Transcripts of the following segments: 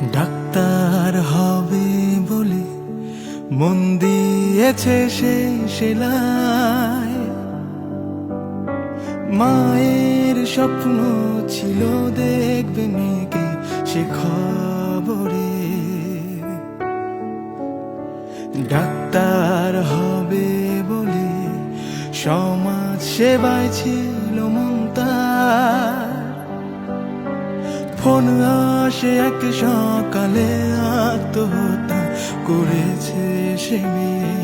Doctor হবে বলে মন দিয়েছে সে সেলাই। মায়ের স্বপ্ন ছিল দেখবে মেয়েকে সে খবরে। ডাক্তার হবে বলে সমাজ সেবায় ছিল মন তার। ফোন আসে এক সকালে আত্মহত্যা করেছে সে মেয়ে।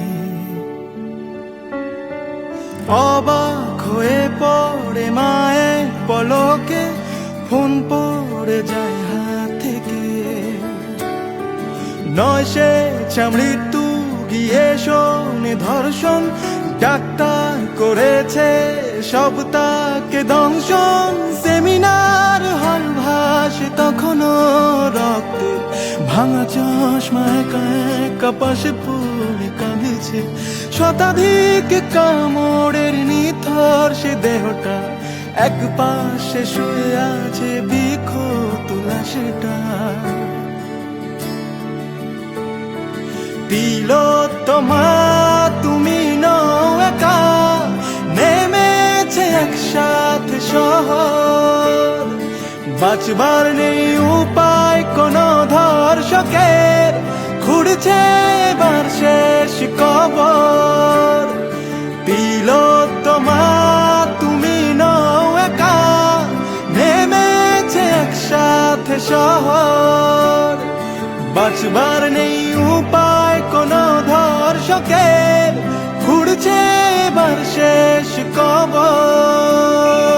অবাক হয়ে পড়ে মায়ের পলকে, ফোন পড়ে যায় হাত থেকে। নয় সে মৃত্যু গিয়ে শোনে ধর্ষণ, ডাক্তার করেছে সব তাকে দংশন। সেমিনার হল ভাসে তখনও রক্তে, ভাঙা চশমা একা একা পাশে পড়ে কাঁদেছে। শতাধিক কামড়ের নিথর সে দেহটা, এক পাশে শুয়ে আছে বিক্ষত লাশটা। তিলোত্তমা তুমি নও একা, নেমেছে একসাথে শহর। বাঁচবার নেই উপায় কোন ধর্ষকের, খুঁড়ছে এবার শেষ কবর। তিলোত্তমা তুমি নও একা, নেমেছে একসাথে শহর। বাঁচবার নেই উপায় কোন ধর্ষকের, খুঁড়ছে এবার শেষ কবর।